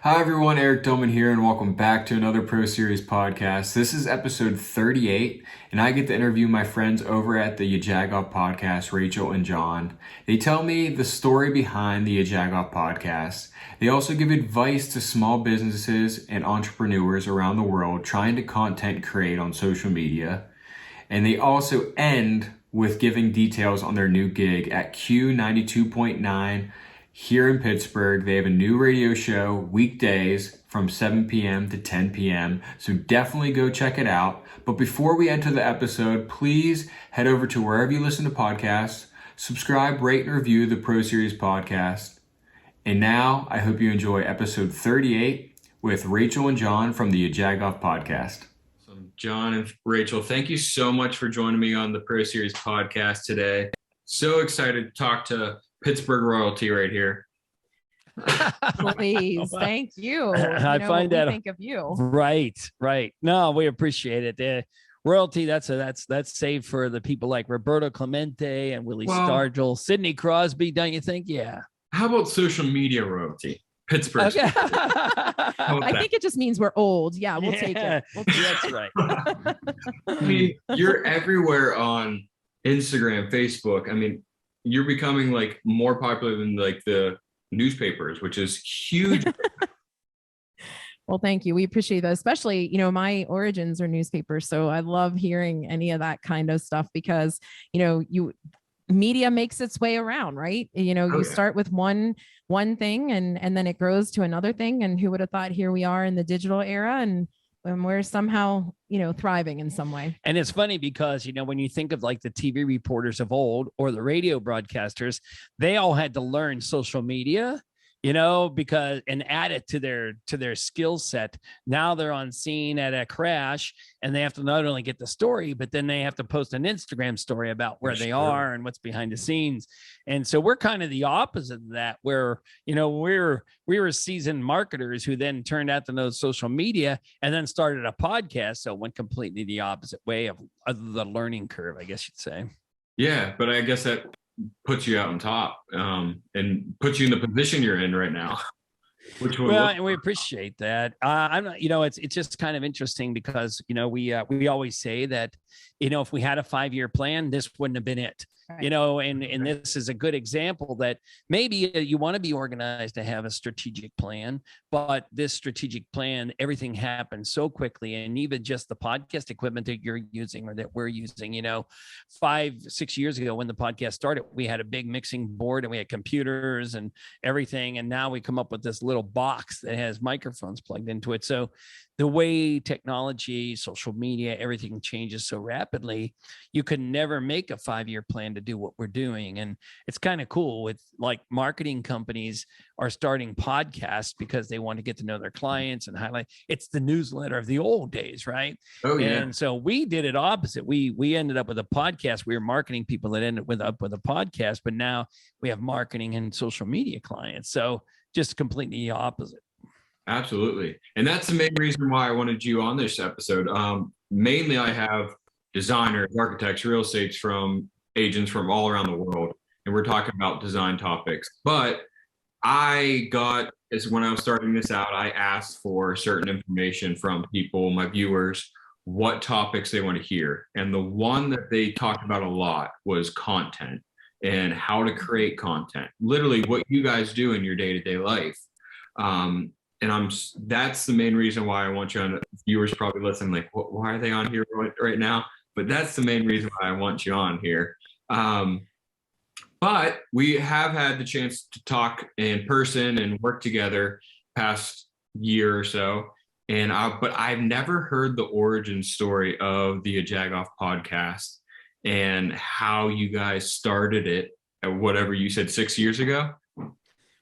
Hi everyone, Eric Dillman here, and welcome back to another Pro Series podcast. This is episode 38, and I get to interview my friends over at the YaJagoff podcast, Rachael and John. They tell me the story behind the YaJagoff podcast. They also give advice to small businesses and entrepreneurs around the world trying to content create on social media. And they also end with giving details on their new gig at Q92.9 here in Pittsburgh. They have a new radio show weekdays from 7 p.m. to 10 p.m. So definitely go check it out. But before we enter the episode, please head over to wherever you listen to podcasts, subscribe, rate, and review the Pro Series podcast. And now I hope you enjoy episode 38 with Rachael and John from the YaJagoff podcast. So John and Rachael, thank you so much for joining me on the Pro Series podcast today. So excited to talk to Pittsburgh royalty right here. Please, thank you. I find that think of you. Right. No, we appreciate it. The royalty, that's saved for the people like Roberto Clemente and Willie Stargell, Sidney Crosby, don't you think? Yeah. How about social media royalty? Pittsburgh. Okay. I think it just means we're old. Yeah, we'll take it. That's right. I mean, you're everywhere on Instagram, Facebook. I mean, you're becoming like more popular than like the newspapers, which is huge. Well, thank you. We appreciate that. Especially, my origins are newspapers. So I love hearing any of that kind of stuff because, media makes its way around, right? You start with one thing and then it grows to another thing. And who would have thought here we are in the digital era and we're somehow, thriving in some way. And it's funny because, when you think of like the TV reporters of old or the radio broadcasters, they all had to learn social media, because and add it to their skill set. Now they're on scene at a crash and they have to not only get the story, but then they have to post an Instagram story about where they are and what's behind the scenes. And so we're kind of the opposite of that, where, we were seasoned marketers who then turned out to know social media and then started a podcast. So it went completely the opposite way of the learning curve, I guess you'd say. Yeah, but I guess that puts you out on top and puts you in the position you're in right now. And we appreciate that. I'm not, it's just kind of interesting because, we always say that, if we had a 5-year plan, this wouldn't have been it. Right. And this is a good example that maybe you want to be organized to have a strategic plan, but this strategic plan, everything happens so quickly. And even just the podcast equipment that you're using or that we're using, 5-6 years ago when the podcast started, we had a big mixing board and we had computers and everything. And now we come up with this little box that has microphones plugged into it. So the way technology, social media, everything changes so rapidly, you can never make a 5-year plan to do what we're doing. And it's kind of cool with like marketing companies are starting podcasts because they want to get to know their clients and highlight. It's the newsletter of the old days, right? Oh, yeah. And so we did it opposite. We ended up with a podcast. We were marketing people that ended up with a podcast, but now we have marketing and social media clients. So just completely opposite. Absolutely. And that's the main reason why I wanted you on this episode. Mainly I have designers, architects, real estates from agents from all around the world. And we're talking about design topics. But when I was starting this out, I asked for certain information from people, my viewers, what topics they want to hear. And the one that they talked about a lot was content and how to create content, literally what you guys do in your day-to-day life. And that's the main reason why I want you on. Viewers probably listening, like, why are they on here right now? But that's the main reason why I want you on here. But we have had the chance to talk in person and work together past year or so. But I've never heard the origin story of the YaJagoff podcast and how you guys started it at whatever you said 6 years ago.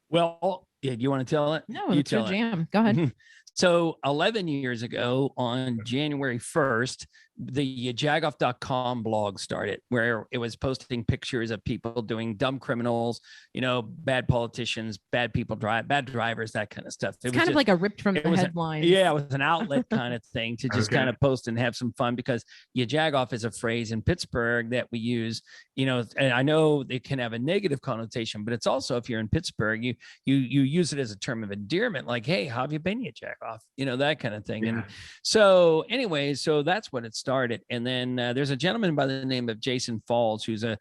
Well, yeah, do you want to tell it? No, it's your jam. Go ahead. So 11 years ago on January 1st, the YaJagoff.com blog started, where it was posting pictures of people doing dumb criminals, bad politicians, bad people, bad drivers, that kind of stuff. It's kind of like a ripped from the headlines. Yeah, it was an outlet kind of thing to just kind of post and have some fun, because YaJagoff is a phrase in Pittsburgh that we use, and I know it can have a negative connotation, but it's also, if you're in Pittsburgh, you use it as a term of endearment, like, hey, how have you been, YaJagoff? that kind of thing. Yeah. And so anyway, so that's when it started. And then there's a gentleman by the name of Jason Falls, who's a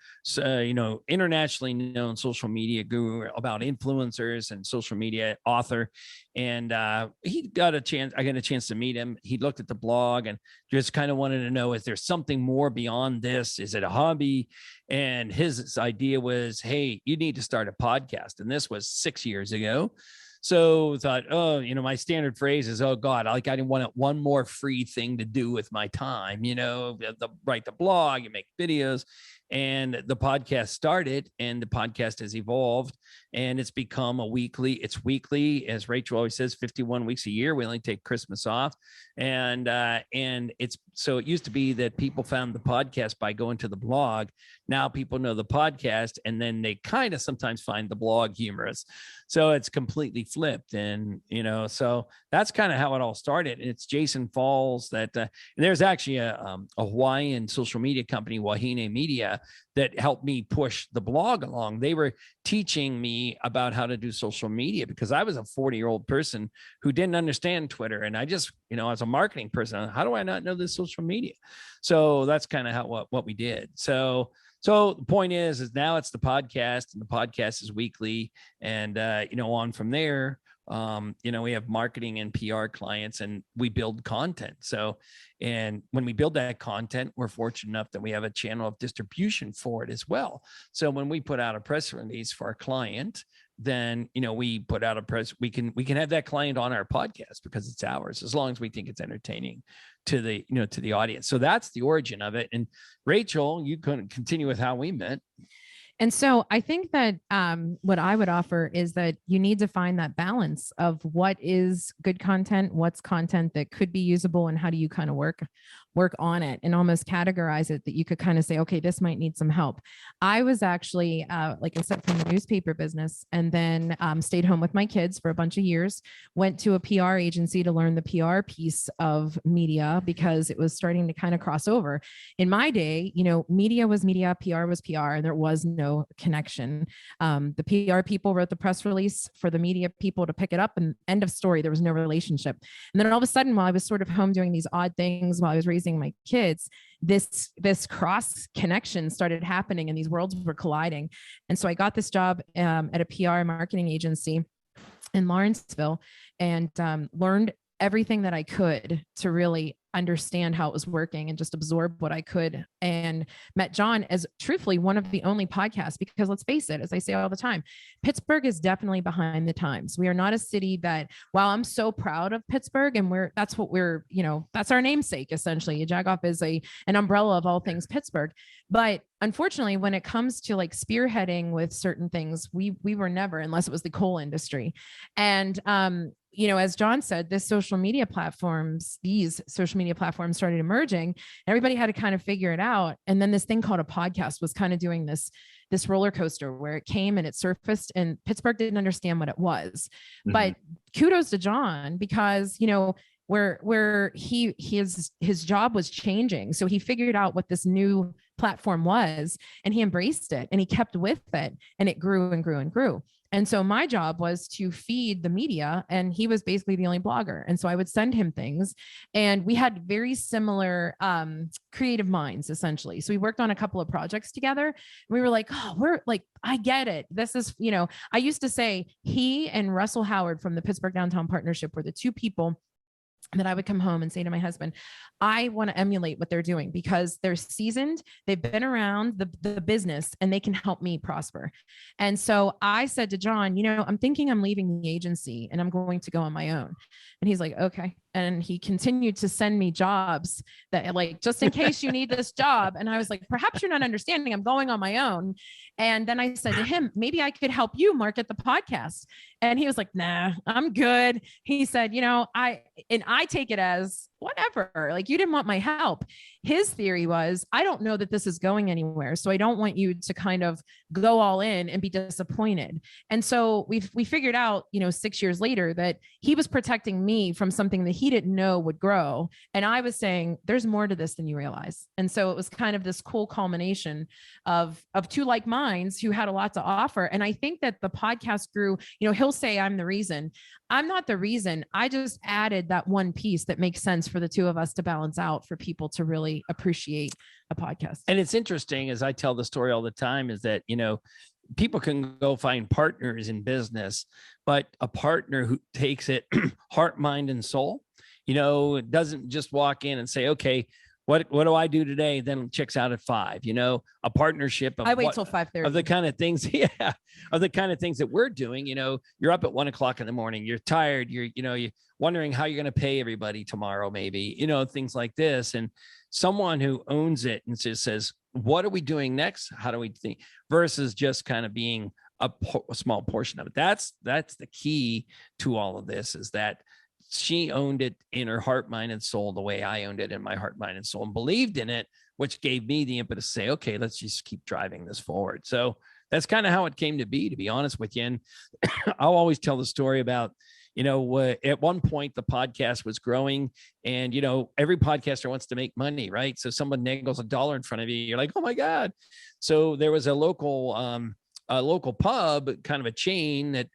internationally known social media guru about influencers and social media author. And I got a chance to meet him. He looked at the blog and just kind of wanted to know, is there something more beyond this? Is it a hobby? And his idea was, hey, you need to start a podcast. And this was 6 years ago. So thought, my standard phrase is, oh God, I didn't want one more free thing to do with my time, write the blog, you make videos. And the podcast started, and the podcast has evolved, and it's become it's weekly, as Rachel always says, 51 weeks a year. We only take Christmas off. And it used to be that people found the podcast by going to the blog. Now people know the podcast, and then they kind of sometimes find the blog humorous. So it's completely flipped. And, so that's kind of how it all started. And it's Jason Falls that, and there's actually a Hawaiian social media company, Wahine Media, that helped me push the blog along. They were teaching me about how to do social media, because I was a 40-year-old person who didn't understand Twitter. And I just, as a marketing person, how do I not know this social media? So that's kind of how, what we did. So the point is now it's the podcast, and the podcast is weekly, and, on from there, we have marketing and PR clients, and we build content. So, and when we build that content, we're fortunate enough that we have a channel of distribution for it as well. So when we put out a press release for our client, then, we put out a press, we can have that client on our podcast because it's ours, as long as we think it's entertaining to the audience. So that's the origin of it. And Rachel, you can continue with how we met. And so I think that what I would offer is that you need to find that balance of what is good content, what's content that could be usable, and how do you kind of work on it and almost categorize it, that you could kind of say, okay, this might need some help. I was actually, like I said, from the newspaper business, and then stayed home with my kids for a bunch of years, went to a PR agency to learn the PR piece of media, because it was starting to kind of cross over. In my day, media was media, PR was PR, and there was no connection. The PR people wrote the press release for the media people to pick it up, and end of story. There was no relationship. And then all of a sudden, while I was sort of home doing these odd things while I was raising my kids, this cross connection started happening, and these worlds were colliding. And so I got this job at a PR marketing agency in Lawrenceville, and learned everything that I could to really understand how it was working and just absorb what I could, and met John as truthfully one of the only podcasts, because let's face it, as I say all the time, Pittsburgh is definitely behind the times. We are not a city that, while I'm so proud of Pittsburgh, and that's our namesake, essentially. YaJagoff is an umbrella of all things Pittsburgh. But unfortunately, when it comes to like spearheading with certain things, we were never, unless it was the coal industry. And as John said, these social media platforms started emerging, and everybody had to kind of figure it out. And then this thing called a podcast was kind of doing this roller coaster, where it came and it surfaced, and Pittsburgh didn't understand what it was. Mm-hmm. But kudos to John, because, where his job was changing. So he figured out what this new platform was, and he embraced it, and he kept with it, and it grew and grew and grew. And so my job was to feed the media, and he was basically the only blogger. And so I would send him things, and we had very similar creative minds, essentially. So we worked on a couple of projects together, and we were like, I get it. This is, I used to say he and Russell Howard from the Pittsburgh Downtown Partnership were the two people that I would come home and say to my husband, I want to emulate what they're doing, because they're seasoned, they've been around the business, and they can help me prosper. And so I said to John, I'm thinking I'm leaving the agency and I'm going to go on my own. And he's like, okay. And he continued to send me jobs that, like, just in case you need this job. And I was like, perhaps you're not understanding, I'm going on my own. And then I said to him, maybe I could help you market the podcast. And he was like, nah, I'm good. He said, I take it as whatever, like you didn't want my help. His theory was, I don't know that this is going anywhere, so I don't want you to kind of go all in and be disappointed. And so we figured out, 6 years later, that he was protecting me from something that he didn't know would grow, and I was saying there's more to this than you realize. And so it was kind of this cool culmination of two like minds who had a lot to offer. And I think that the podcast grew. He'll say I'm the reason. I'm not the reason. I just added that one piece that makes sense for the two of us to balance out for people to really appreciate a podcast. And it's interesting, as I tell the story all the time, is that, people can go find partners in business, but a partner who takes it heart, mind, and soul, doesn't just walk in and say, okay, what do I do today? Then checks out at 5, a partnership. I wait till 5:30 of the kind of things. Yeah. Of the kind of things that we're doing, you're up at 1 o'clock in the morning, you're tired, you're wondering how you're going to pay everybody tomorrow, maybe, things like this. And someone who owns it and just says, what are we doing next? How do we think, versus just kind of being a small portion of it. That's the key to all of this, is that she owned it in her heart, mind, and soul the way I owned it in my heart, mind, and soul, and believed in it, which gave me the impetus to say, okay, let's just keep driving this forward. So that's kind of how it came to be honest with you. And I'll always tell the story about, at one point the podcast was growing, and, every podcaster wants to make money, right? So someone niggles $1 in front of you, you're like, oh my God. So there was a local pub, kind of a chain that,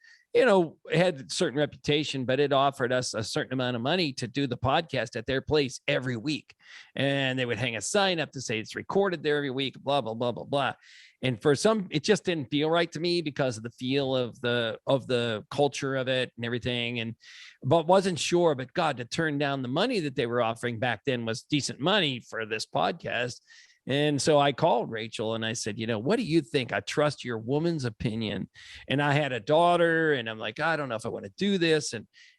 had a certain reputation, but it offered us a certain amount of money to do the podcast at their place every week. And they would hang a sign up to say it's recorded there every week, blah, blah, blah, blah, blah. And for some, it just didn't feel right to me because of the feel of the culture of it and everything. But wasn't sure, but God, to turn down the money that they were offering back then was decent money for this podcast. And so I called Rachael and I said, what do you think? I trust your woman's opinion. And I had a daughter, and I'm like, I don't know if I want to do this.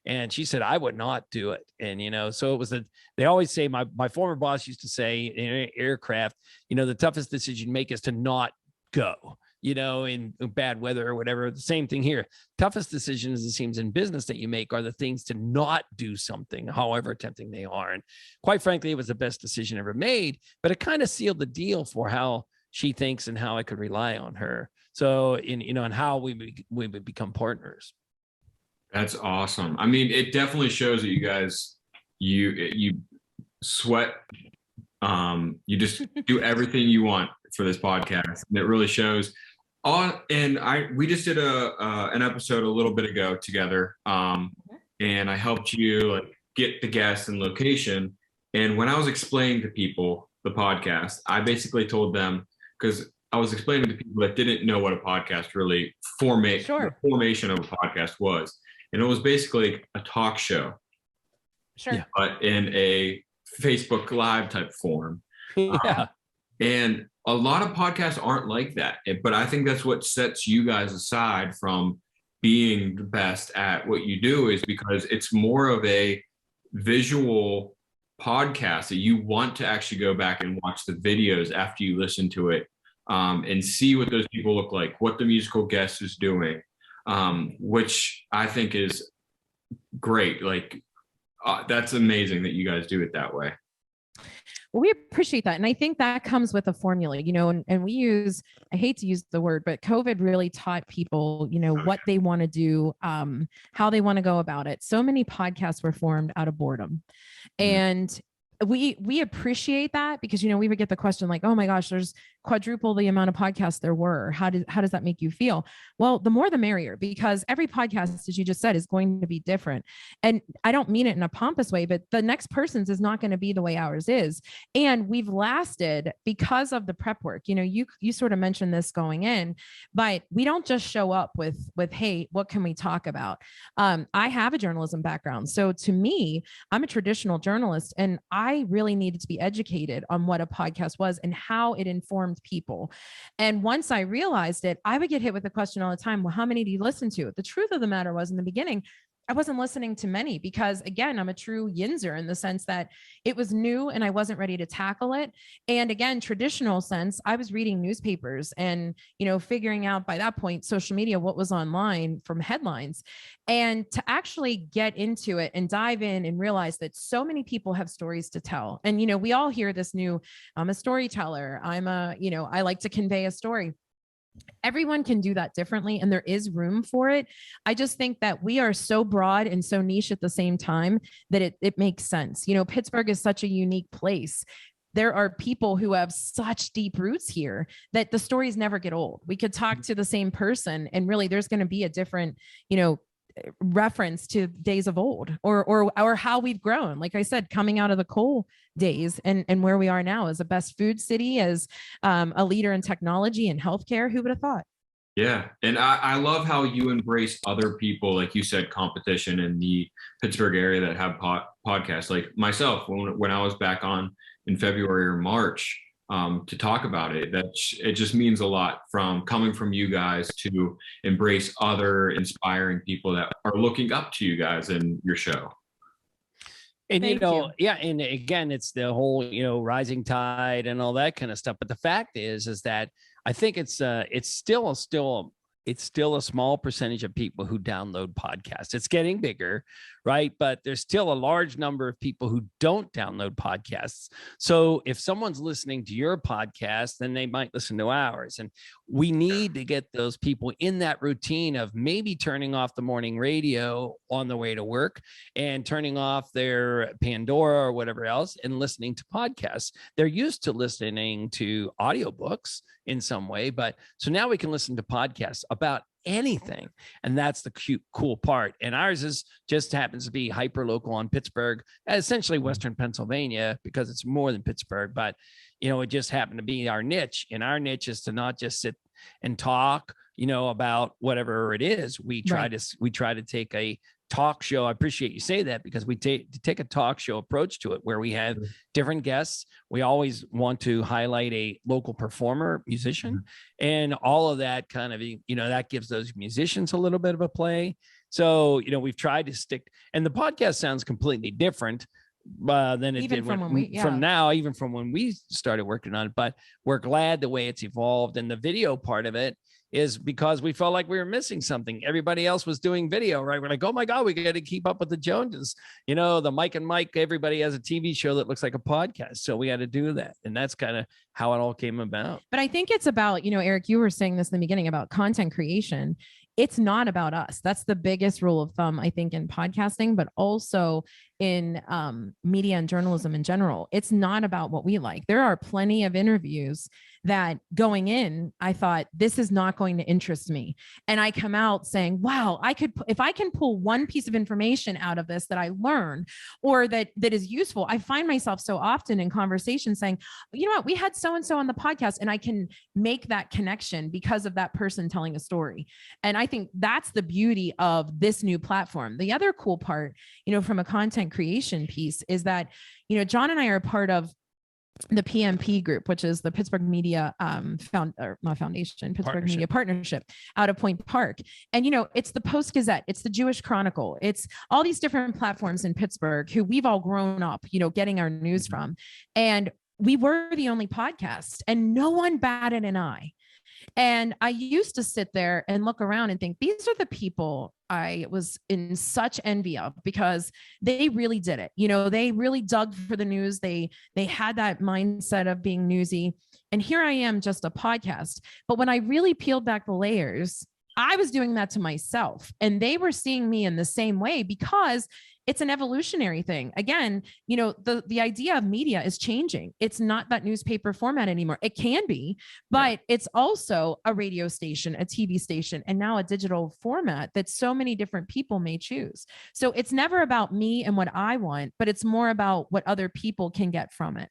And she said, I would not do it. And, so it was they always say, my former boss used to say in aircraft, the toughest decision you make is to not go, in bad weather or whatever. The same thing here. Toughest decisions, it seems, in business that you make are the things to not do something, however tempting they are. And quite frankly, it was the best decision ever made, but it kind of sealed the deal for how she thinks and how I could rely on her. So and how we would become partners. That's awesome. I mean, it definitely shows that you guys, you sweat. You just do everything you want for this podcast, and it really shows. We just did an episode a little bit ago together, and I helped you get the guest and location. And when I was explaining to people the podcast, I basically told them, because I was explaining to people that didn't know what a podcast really the formation of a podcast was, and it was basically a talk show, but in a Facebook Live type form. Yeah. And a lot of podcasts aren't like that, but I think that's what sets you guys aside from being the best at what you do, is because it's more of a visual podcast that you want to actually go back and watch the videos after you listen to it, and see what those people look like, what the musical guest is doing, which I think is great. That's amazing that you guys do it that way. Well, we appreciate that. And I think that comes with a formula, and we use, I hate to use the word, but COVID really taught people, what they want to do, how they want to go about it. So many podcasts were formed out of boredom. And we appreciate that, because, we would get the question like, oh my gosh, there's quadruple the amount of podcasts there were. How does that make you feel? Well, the more the merrier, because every podcast, as you just said, is going to be different. And I don't mean it in a pompous way, but the next person's is not going to be the way ours is. And we've lasted because of the prep work. You sort of mentioned this going in, but we don't just show up with, hey, what can we talk about? I have a journalism background. So to me, I'm a traditional journalist, and I really needed to be educated on what a podcast was and how it informed people. And once I realized it, I would get hit with the question all the time, well, how many do you listen to? The truth of the matter was, in the beginning, I wasn't listening to many because, again, I'm a true yinzer in the sense that it was new and I wasn't ready to tackle it. And again, traditional sense, I was reading newspapers and, figuring out by that point, social media, what was online from headlines. And to actually get into it and dive in and realize that so many people have stories to tell. And, we all hear this new, I'm a storyteller. I like to convey a story. Everyone can do that differently, and there is room for it. I just think that we are so broad and so niche at the same time that it makes sense. Pittsburgh is such a unique place. There are people who have such deep roots here that the stories never get old. We could talk to the same person and really there's going to be a different, reference to days of old or how we've grown. Like I said, coming out of the coal days and where we are now as a best food city, as a leader in technology and healthcare. Who would have thought? Yeah. And I love how you embrace other people, like you said, competition in the Pittsburgh area that have podcasts. Like myself, when I was back on in February or March, to talk about it, it just means a lot from coming from you guys to embrace other inspiring people that are looking up to you guys and your show. And, yeah. And again, it's the whole, rising tide and all that kind of stuff. But the fact is that I think it's still a small percentage of people who download podcasts. It's getting bigger, right? But there's still a large number of people who don't download podcasts. So if someone's listening to your podcast, then they might listen to ours. And we need to get those people in that routine of maybe turning off the morning radio on the way to work and turning off their Pandora or whatever else and listening to podcasts. They're used to listening to audiobooks in some way, but so now we can listen to podcasts about anything. And that's the cool part. And ours just happens to be hyper local on Pittsburgh, essentially Western Pennsylvania, because it's more than Pittsburgh, but it just happened to be our niche. And our niche is to not just sit and talk, about whatever it is. We try to take a talk show. I appreciate you say that because we take a talk show approach to it where we have different guests. We always want to highlight a local performer, musician, and all of that kind of, that gives those musicians a little bit of a play. So, we've tried to stick, and the podcast sounds completely different than it did even from when we started working on it. But we're glad the way it's evolved, and the video part of it is because we felt like we were missing something. Everybody else was doing video, right? We're like, oh my God, we got to keep up with the Joneses. The Mike and Mike, everybody has a TV show that looks like a podcast. So we had to do that. And that's kind of how it all came about. But I think it's about, Eric, you were saying this in the beginning about content creation. It's not about us. That's the biggest rule of thumb, I think, in podcasting, but also in media and journalism in general. It's not about what we like. There are plenty of interviews that going in, I thought, this is not going to interest me. And I come out saying, wow, if I can pull one piece of information out of this that I learned or that is useful, I find myself so often in conversation saying, you know what, we had so-and-so on the podcast, and I can make that connection because of that person telling a story. And I think that's the beauty of this new platform. The other cool part, from a content creation piece is that, John and I are a part of the PMP group, which is the Pittsburgh Media Pittsburgh Media Partnership out of Point Park. And, it's the Post Gazette, it's the Jewish Chronicle, it's all these different platforms in Pittsburgh who we've all grown up, getting our news from. And we were the only podcast and no one batted an eye. And I used to sit there and look around and think, these are the people I was in such envy of because they really did it. They really dug for the news. They had that mindset of being newsy. And here I am, just a podcast. But when I really peeled back the layers, I was doing that to myself. And they were seeing me in the same way because it's an evolutionary thing. Again, the idea of media is changing. It's not that newspaper format anymore. It can be, but it's also a radio station, a TV station, and now a digital format that so many different people may choose. So it's never about me and what I want, but it's more about what other people can get from it.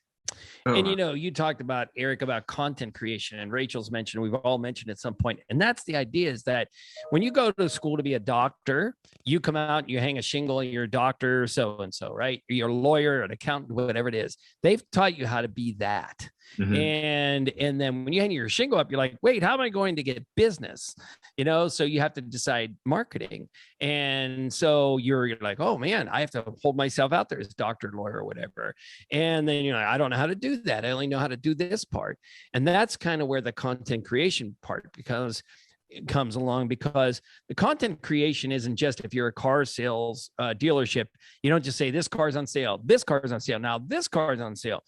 And you talked about, Eric, about content creation, and Rachel's mentioned, we've all mentioned at some point, and that's the idea, is that when you go to school to be a doctor, you come out, you hang a shingle, you're a doctor so-and-so, right? You're a lawyer, an accountant, whatever it is. They've taught you how to be that. And then when you hang your shingle up, you're like, wait, how am I going to get business? You know, so you have to decide marketing. And so you're like, oh man, I have to hold myself out there as doctor, lawyer, or whatever. And then you're like, I don't know how to do that. I only know how to do this part. And that's kind of where the content creation part comes along, because the content creation isn't just, if you're a car sales dealership, you don't just say this car's on sale, this car's on sale, now this car's on sale.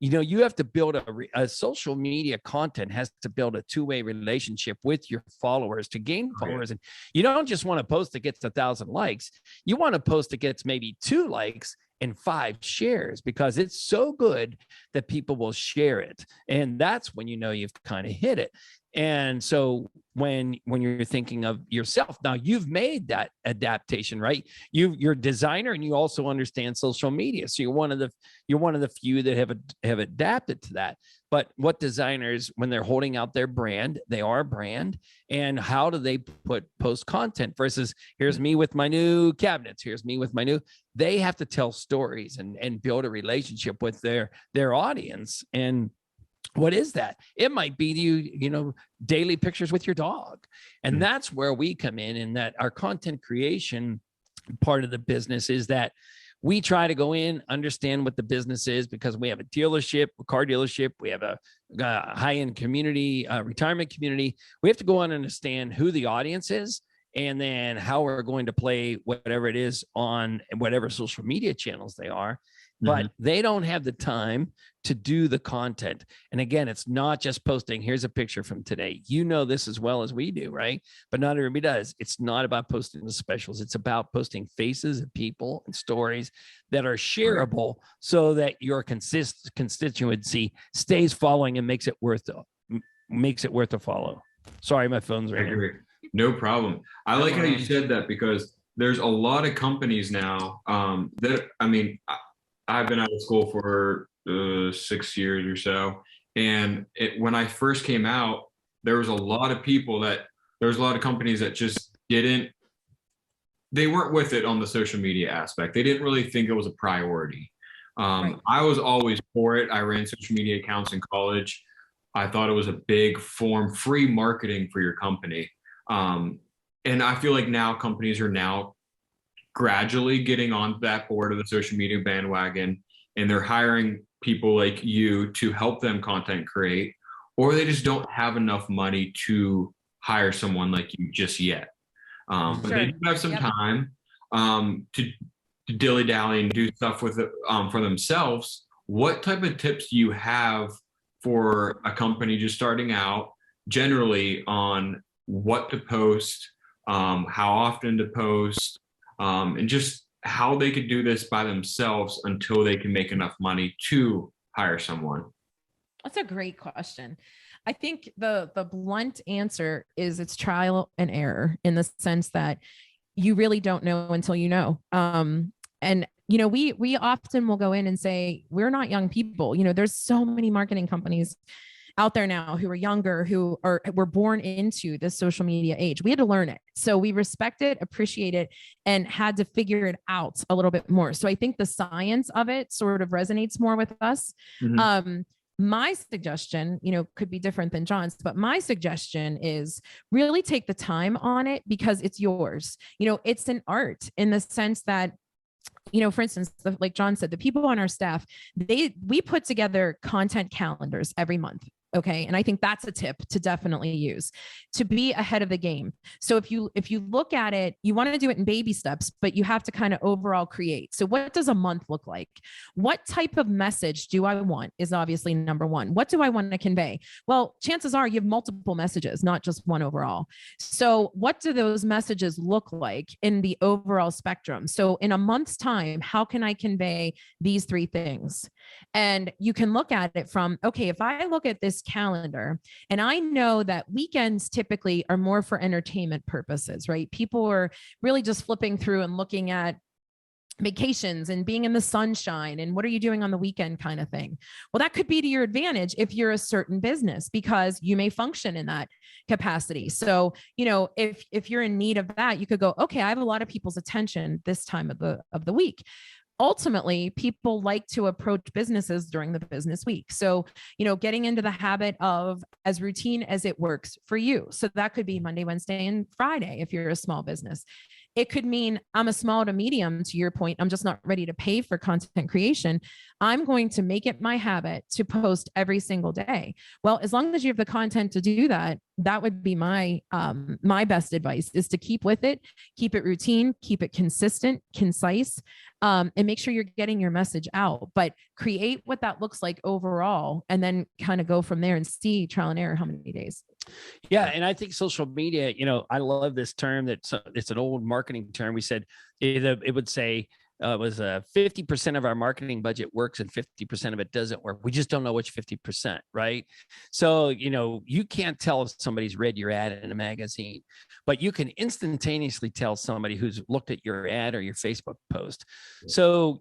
You know, you have to build a social media content has to build a two-way relationship with your followers to gain followers. And you don't just want to post that gets 1,000 likes. You want to post that gets maybe 2 likes and 5 shares, because it's so good that people will share it. And that's when you know you've kind of hit it. And so when you're thinking of yourself, now you've made that adaptation, right? You're a designer and you also understand social media. So you're one of the few that have adapted to that. But what designers, when they're holding out their brand, they are a brand. And how do they post content versus here's me with my new cabinets, here's me with my new, they have to tell stories and build a relationship with their audience. And what is that? It might be you know, daily pictures with your dog. And that's where we come in that our content creation part of the business is that we try to go in, understand what the business is, because we have a dealership, a car dealership, we have a high-end community, retirement community. We have to go on and understand who the audience is, and then how we're going to play whatever it is on whatever social media channels they are. But they don't have the time to do the content. And again, it's not just posting, here's a picture from today. You know this as well as we do, right? But not everybody does. It's not about posting the specials. It's about posting faces of people and stories that are shareable so that your constituency stays following and makes it worth a follow. Sorry, my phone's right here. No problem. I like how you said that, because there's a lot of companies now that, I mean, I've been out of school for 6 years or so. And when I first came out, there was a lot of companies that just they weren't with it on the social media aspect. They didn't really think it was a priority. I was always for it. I ran social media accounts in college. I thought it was a big free marketing for your company. And I feel like now companies are now gradually getting on that board of the social media bandwagon, and they're hiring people like you to help them content create, or they just don't have enough money to hire someone like you just yet. But they do have some time to dilly-dally and do stuff with it for themselves. What type of tips do you have for a company just starting out generally on what to post, how often to post, and just how they could do this by themselves until they can make enough money to hire someone? That's a great question. I think the blunt answer is it's trial and error, in the sense that you really don't know until you know. And you know, we often will go in and say, we're not young people. You know, there's so many marketing companies out there now who are younger, were born into this social media age. We had to learn it. So we respect it, appreciate it, and had to figure it out a little bit more. So I think the science of it sort of resonates more with us. My suggestion, you know, could be different than John's, but my suggestion is really take the time on it, because it's yours. You know, it's an art in the sense that, you know, for instance, like John said, the people on our staff, we put together content calendars every month. Okay. And I think that's a tip to definitely use to be ahead of the game. So if you look at it, you want to do it in baby steps, but you have to kind of overall create. So what does a month look like? What type of message do I want is obviously number one. What do I want to convey? Well, chances are you have multiple messages, not just one overall. So what do those messages look like in the overall spectrum? So in a month's time, how can I convey these 3 things? And you can look at it from, okay, if I look at this calendar and I know that weekends typically are more for entertainment purposes, right? People are really just flipping through and looking at vacations and being in the sunshine and what are you doing on the weekend kind of thing. Well, that could be to your advantage if you're a certain business, because you may function in that capacity. So, you know, if you're in need of that, you could go, okay, I have a lot of people's attention this time of the week. ultimately people like to approach businesses during the business week. So, getting into the habit of as routine as it works for you. So that could be Monday, Wednesday, and Friday if you're a small business. It could mean I'm a small to medium, to your point. I'm just not ready to pay for content creation. I'm going to make it my habit to post every single day. Well, as long as you have the content to do that, that would be my best advice, is to keep with it, keep it routine, keep it consistent, concise, and make sure you're getting your message out. But create what that looks like overall, and then kind of go from there and see trial and error how many days. Yeah. And I think social media, I love this term it's an old marketing term. We said it would say it was 50% of our marketing budget works and 50% of it doesn't work. We just don't know which 50%, right? So, you can't tell if somebody's read your ad in a magazine, but you can instantaneously tell somebody who's looked at your ad or your Facebook post. So,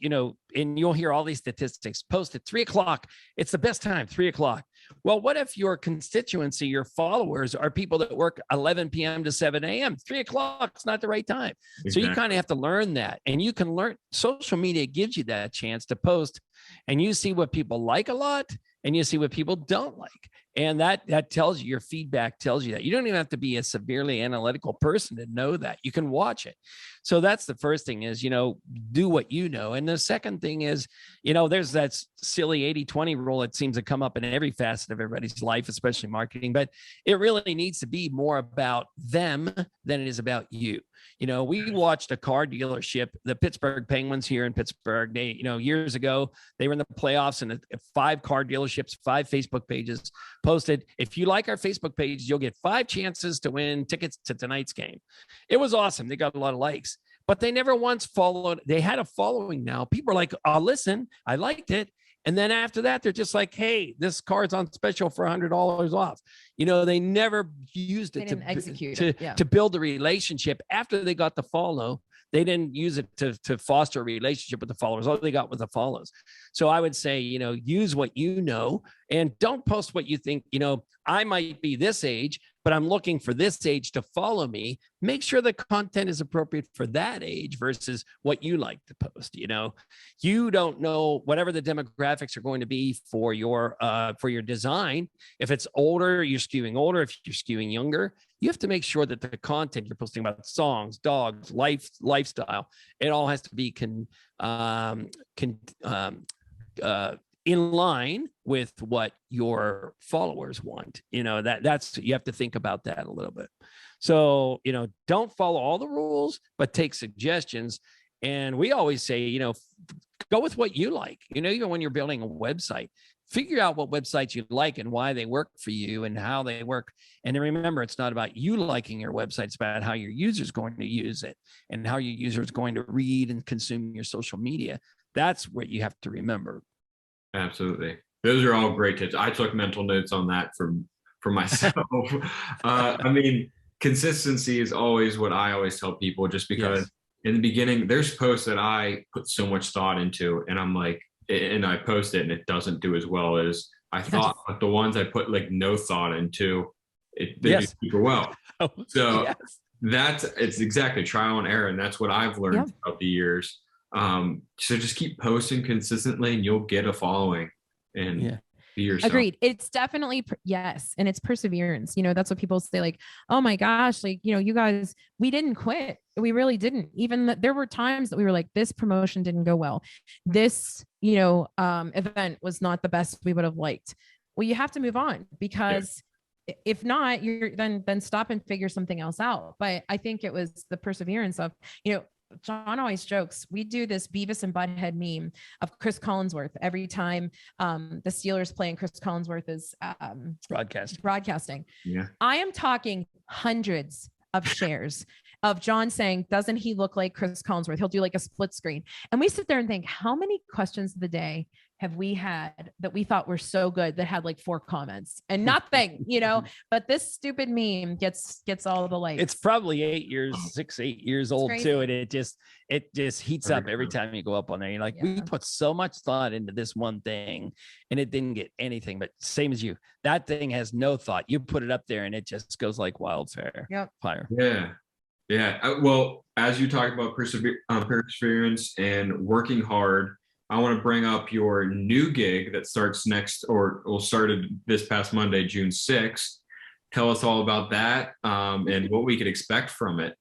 and you'll hear all these statistics: post at 3:00. It's the best time, 3:00. Well, what if your constituency, your followers, are people that work 11 p.m. to 7 a.m.? 3:00 is not the right time. Exactly. So you kind of have to learn that. And you can learn, social media gives you that chance to post, and you see what people like a lot and you see what people don't like. And that tells you, your feedback tells you that. You don't even have to be a severely analytical person to know that. You can watch it. So that's the first thing, is, do what you know. And the second thing is, there's that silly 80-20 rule that seems to come up in every facet of everybody's life, especially marketing, but it really needs to be more about them than it is about you. We watched a car dealership, the Pittsburgh Penguins here in Pittsburgh. They, years ago, they were in the playoffs, and 5 car dealerships, 5 Facebook pages posted, if you like our Facebook page, you'll get 5 chances to win tickets to tonight's game. It was awesome. They got a lot of likes, but they never once followed. They had a following now. People are like, oh, listen, I liked it. And then after that, they're just like, hey, this card's on special for $100 off. They never used it to build a relationship. After they got the follow, they didn't use it to foster a relationship with the followers. All they got was the follows. So I would say, use what you know, and don't post what you think. I might be this age, but I'm looking for this age to follow me. Make sure the content is appropriate for that age versus what you like to post. You don't know whatever the demographics are going to be for your design. If it's older, you're skewing older. If you're skewing younger, you have to make sure that the content you're posting about songs, dogs, lifestyle, it all has to be in line with what your followers want. That's, you have to think about that a little bit. So, don't follow all the rules, but take suggestions. And we always say, go with what you like. Even when you're building a website, figure out what websites you like and why they work for you and how they work. And then remember, it's not about you liking your website. It's about how your user's going to use it and how your user is going to read and consume your social media. That's what you have to remember. Absolutely. Those are all great tips. I took mental notes on that for myself. Consistency is always what I always tell people, just because yes. In the beginning, there's posts that I put so much thought into, and I'm like, and I post it and it doesn't do as well as I thought, but the ones I put like no thought into, they yes. do super well. So yes. It's exactly trial and error. And that's what I've learned throughout the years. So just keep posting consistently and you'll get a following and be yourself. Agreed. It's definitely, yes. And it's perseverance. That's what people say, like, oh my gosh, like, you guys, we didn't quit. We really didn't. Even there were times that we were like, this promotion didn't go well. This, event was not the best we would have liked. Well, you have to move on, because if not, you're then stop and figure something else out. But I think it was the perseverance of, John always jokes, we do this Beavis and Butthead meme of Chris Collinsworth every time the Steelers play and Chris Collinsworth is broadcasting. Yeah. I am talking hundreds of shares of John saying, doesn't he look like Chris Collinsworth? He'll do like a split screen. And we sit there and think, how many questions of the day have we had that we thought were so good that had like 4 comments and nothing, but this stupid meme gets all the likes. It's probably 8 years old too. And it just heats up every time you go up on there. You're like, we put so much thought into this one thing and it didn't get anything, but same as you, that thing has no thought. You put it up there and it just goes like wildfire. Yeah. Yeah. Well, as you talk about perseverance and working hard, I want to bring up your new gig that starts next, or will started this past Monday, June 6th. Tell us all about that, and what we could expect from it.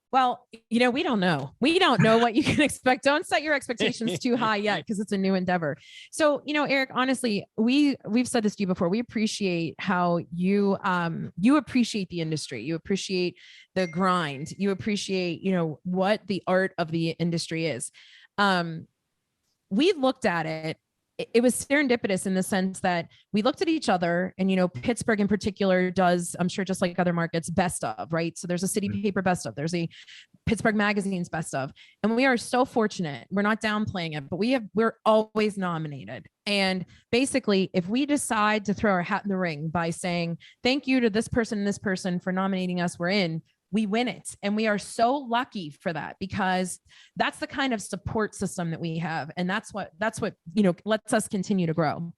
Well, we don't know. We don't know what you can expect. Don't set your expectations too high yet, because it's a new endeavor. So, Eric, honestly, we've said this to you before. We appreciate how you appreciate the industry. You appreciate the grind. You appreciate, what the art of the industry is. We looked at it. It was serendipitous in the sense that we looked at each other, and Pittsburgh in particular does, I'm sure, just like other markets, best of, right? So there's a city paper best of, there's a Pittsburgh Magazine's best of, and we are so fortunate. We're not downplaying it, but we're always nominated. And basically, if we decide to throw our hat in the ring by saying thank you to this person and this person for nominating us, we're in. We win it. And we are so lucky for that, because that's the kind of support system that we have. And that's what, lets us continue to grow.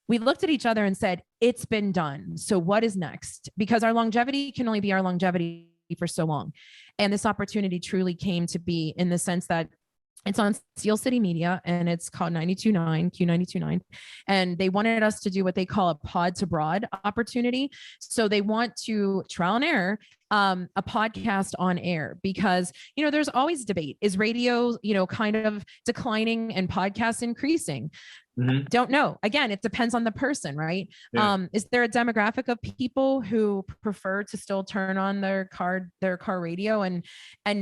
We looked at each other and said, it's been done. So what is next? Because our longevity can only be our longevity for so long. And this opportunity truly came to be in the sense that it's on Steel City Media, and it's called 92.9, Q92.9. And they wanted us to do what they call a pod to broad opportunity. So they want to trial and error a podcast on air, because, there's always debate. Is radio, kind of declining and podcasts increasing? Mm-hmm. Don't know. Again, it depends on the person, right? Yeah. Is there a demographic of people who prefer to still turn on their car radio and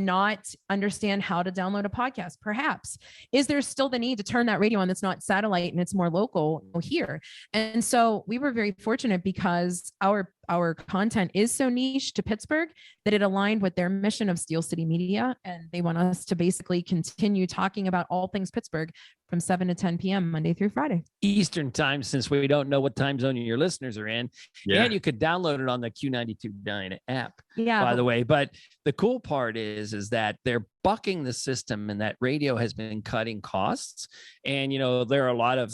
not understand how to download a podcast? Perhaps. Is there still the need to turn that radio on that's not satellite and it's more local here? And so we were very fortunate, because our content is so niche to Pittsburgh that it aligned with their mission of Steel City Media. And they want us to basically continue talking about all things Pittsburgh from 7 to 10 p.m. Monday through Friday. Eastern time, since we don't know what time zone your listeners are in. Yeah. And you could download it on the Q92.9 app, by the way. But the cool part is that they're bucking the system, and that radio has been cutting costs. And, there are a lot of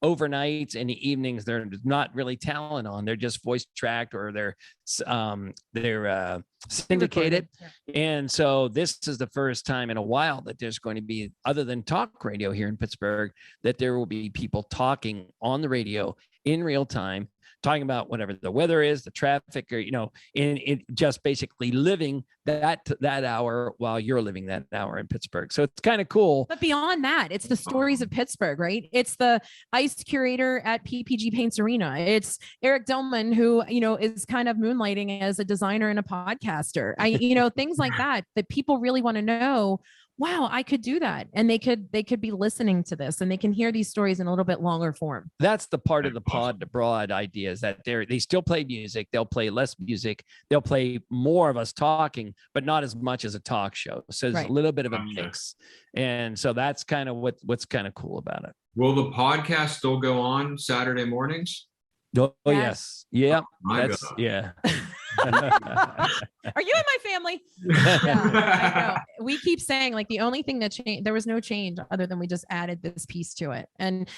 overnights and the evenings they're not really talent on. They're just voice tracked, or they're syndicated. Yeah. And so this is the first time in a while that there's going to be, other than talk radio here in Pittsburgh, that there will be people talking on the radio in real time, talking about whatever the weather is, the traffic, or, in just basically living that hour while you're living that hour in Pittsburgh. So it's kind of cool. But beyond that, it's the stories of Pittsburgh, right? It's the ice curator at PPG Paints Arena. It's Eric Dillman, who, is kind of moonlighting as a designer and a podcaster. Things like that people really want to know. Wow, I could do that. And they could be listening to this, and they can hear these stories in a little bit longer form. That's the part of the pod to broad idea, is that they still play music. They'll play less music. They'll play more of us talking, but not as much as a talk show. So there's a little bit of a mix. And so that's kind of what's kind of cool about it. Will the podcast still go on Saturday mornings? Oh, yes. Yeah. Yeah. Are you in my family? Yeah, I know. We keep saying, like, the only thing that changed, there was no change other than we just added this piece to it. And,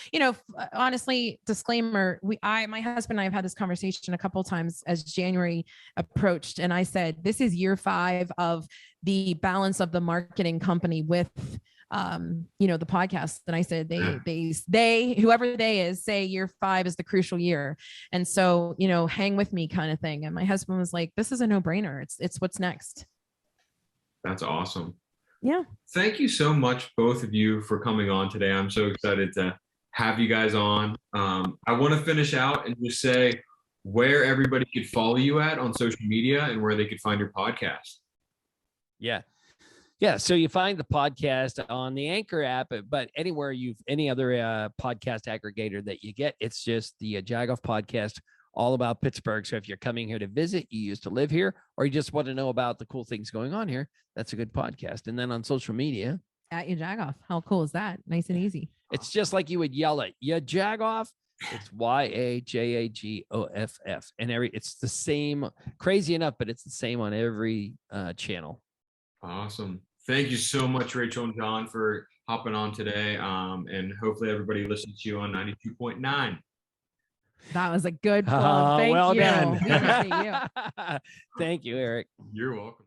honestly, disclaimer, my husband and I have had this conversation a couple of times as January approached. And I said, this is year 5 of the balance of the marketing company with the podcast. And I said, they, whoever they is, say year 5 is the crucial year. And so, hang with me kind of thing. And my husband was like, this is a no brainer. It's what's next. That's awesome. Yeah. Thank you so much, both of you, for coming on today. I'm so excited to have you guys on. I want to finish out and just say where everybody could follow you at on social media and where they could find your podcast. Yeah. So you find the podcast on the Anchor app, but anywhere any other podcast aggregator that you get, it's just the YaJagoff podcast, all about Pittsburgh. So if you're coming here to visit, you used to live here, or you just want to know about the cool things going on here, that's a good podcast. And then on social media, at YaJagoff. How cool is that? Nice and easy. It's just like you would yell it, YaJagoff. It's YaJagoff. And it's the same, crazy enough, but it's the same on every channel. Awesome. Thank you so much, Rachael and John, for hopping on today. And hopefully everybody listens to you on 92.9. That was a good plug. Thank well you. done. We appreciate you. Thank you, Eric. You're welcome.